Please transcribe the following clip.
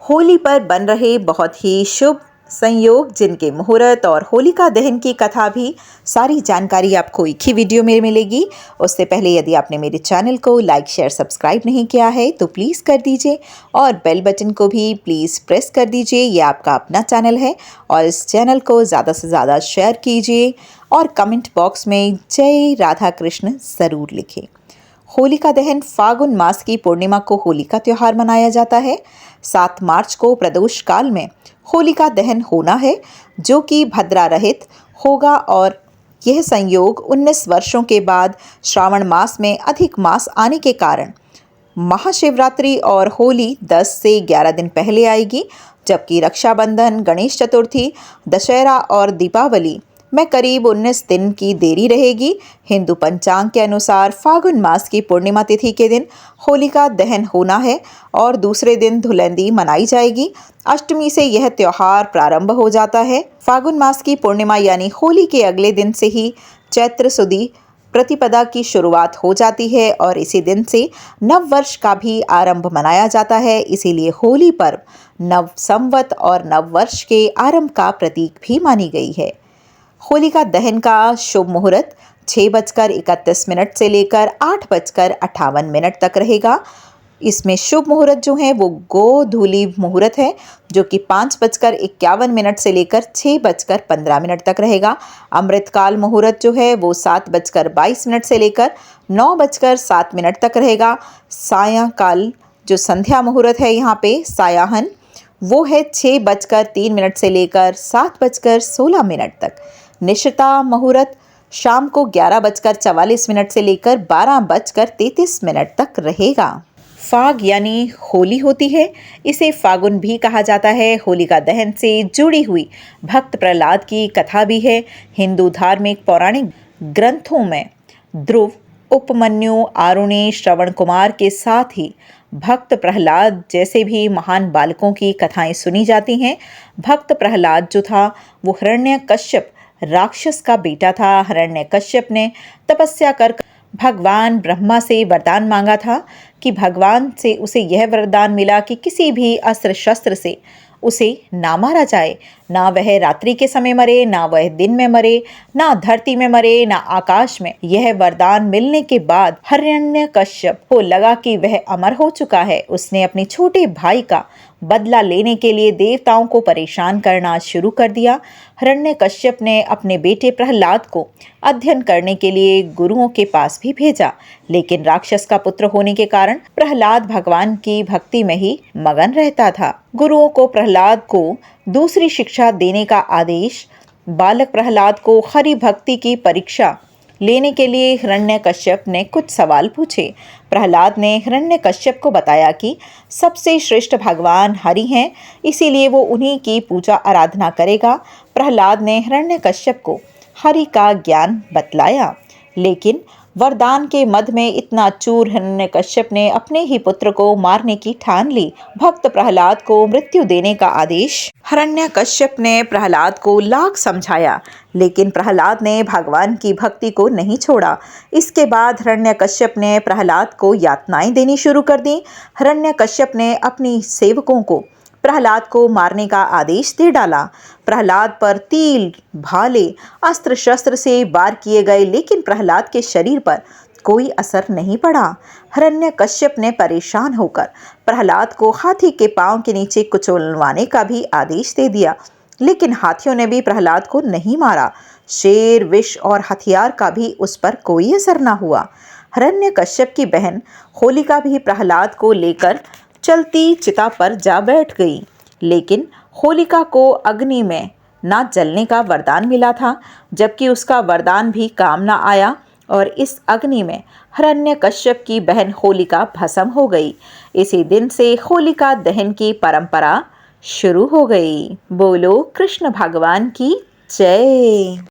होली पर बन रहे बहुत ही शुभ संयोग, जिनके मुहूर्त और होलिका दहन की कथा भी सारी जानकारी आपको एक ही वीडियो में मिलेगी। उससे पहले यदि आपने मेरे चैनल को लाइक शेयर सब्सक्राइब नहीं किया है तो प्लीज़ कर दीजिए और बेल बटन को भी प्लीज़ प्रेस कर दीजिए। ये आपका अपना चैनल है और इस चैनल को ज़्यादा से ज़्यादा शेयर कीजिए और कमेंट बॉक्स में जय राधा कृष्ण ज़रूर लिखें। होलिका दहन फागुन मास की पूर्णिमा को होली का त्यौहार मनाया जाता है। 7 मार्च को प्रदोष काल में होलिका दहन होना है, जो कि भद्रा रहित होगा और यह संयोग 19 वर्षों के बाद श्रावण मास में अधिक मास आने के कारण महाशिवरात्रि और होली 10 से 11 दिन पहले आएगी, जबकि रक्षाबंधन, गणेश चतुर्थी, दशहरा और दीपावली में करीब 19 दिन की देरी रहेगी। हिंदू पंचांग के अनुसार फागुन मास की पूर्णिमा तिथि के दिन होलिका दहन होना है और दूसरे दिन धुलंडी मनाई जाएगी। अष्टमी से यह त्यौहार प्रारंभ हो जाता है। फागुन मास की पूर्णिमा यानी होली के अगले दिन से ही चैत्र सुदी प्रतिपदा की शुरुआत हो जाती है और इसी दिन से नव वर्ष का भी आरंभ मनाया जाता है। इसीलिए होली पर्व नव संवत और नव वर्ष के आरंभ का प्रतीक भी मानी गई है। होलिका दहन का शुभ मुहूर्त 6:31 से लेकर 8:58 तक रहेगा। इसमें शुभ मुहूर्त जो है वो गोधूली मुहूर्त है, जो कि 5:51 से लेकर 6:15 तक रहेगा। अमृतकाल मुहूर्त जो है वो 7:22 से लेकर 9:07 तक रहेगा। सायंकाल जो संध्या मुहूर्त है यहाँ पे सायाहन, वो है 6:03 से लेकर 7:16 तक। निशिता मुहूर्त शाम को 11:44 से लेकर 12:33 तक रहेगा। फाग यानी होली होती है, इसे फागुन भी कहा जाता है। होलिका दहन से जुड़ी हुई भक्त प्रहलाद की कथा भी है। हिंदू धार्मिक पौराणिक ग्रंथों में ध्रुव, उपमन्यु, आरुणि, श्रवण कुमार के साथ ही भक्त प्रहलाद जैसे भी महान बालकों की कथाएं सुनी जाती हैं। भक्त प्रहलाद जो था वो हिरण्यकश्यप राक्षस का बेटा था। हिरण्यकश्यप ने तपस्या कर भगवान ब्रह्मा से वरदान मांगा था कि भगवान से उसे यह वरदान मिला कि किसी भी अस्त्र शस्त्र से उसे ना मारा जाए, ना वह रात्रि के समय मरे, ना वह दिन में मरे, ना धरती में मरे, ना आकाश में। यह वरदान मिलने के बाद हिरण्यकश्यप को लगा कि वह अमर हो चुका है। उसने अपने छोटे भाई का बदला लेने के लिए देवताओं को परेशान करना शुरू कर दिया। हिरण्यकश्यप ने अपने बेटे प्रहलाद को अध्ययन करने के लिए गुरुओं के पास भी भेजा, लेकिन राक्षस का पुत्र होने के कारण प्रहलाद भगवान की भक्ति में ही मगन रहता था। गुरुओं को प्रहलाद को दूसरी शिक्षा देने का आदेश। बालक प्रहलाद को हरि भक्ति की परीक्षा लेने के लिए हिरण्यकश्यप ने कुछ सवाल पूछे। प्रहलाद ने हिरण्यकश्यप को बताया कि सबसे श्रेष्ठ भगवान हरि हैं, इसीलिए वो उन्हीं की पूजा आराधना करेगा। प्रहलाद ने हिरण्यकश्यप को हरि का ज्ञान बतलाया, लेकिन वरदान के मद में इतना चूर हिरण्यकश्यप ने अपने ही पुत्र को मारने की ठान ली। भक्त प्रहलाद को मृत्यु देने का आदेश। हिरण्यकश्यप ने प्रहलाद को लाख समझाया, लेकिन प्रहलाद ने भगवान की भक्ति को नहीं छोड़ा। इसके बाद हिरण्यकश्यप ने प्रहलाद को यातनाएं देनी शुरू कर दी। हिरण्यकश्यप ने अपनी सेवकों को प्रहलाद को मारने का आदेश दे डाला। प्रहलाद पर तीर, भाले, अस्त्र शस्त्र से वार किए गए, लेकिन प्रहलाद के शरीर पर कोई असर नहीं पड़ा। हिरण्यकश्यप ने परेशान होकर प्रहलाद को हाथी के पांव के नीचे कुचलवाने का भी आदेश दे दिया, लेकिन हाथियों ने भी प्रहलाद को नहीं मारा। शेर, विष और हथियार का भी उस पर कोई असर न हुआ। हिरण्यकश्यप की बहन होलिका भी प्रहलाद को लेकर चलती चिता पर जा बैठ गई, लेकिन होलिका को अग्नि में ना जलने का वरदान मिला था, जबकि उसका वरदान भी काम ना आया और इस अग्नि में हिरण्यकश्यप की बहन होलिका भस्म हो गई। इसी दिन से होलिका दहन की परंपरा शुरू हो गई। बोलो कृष्ण भगवान की जय।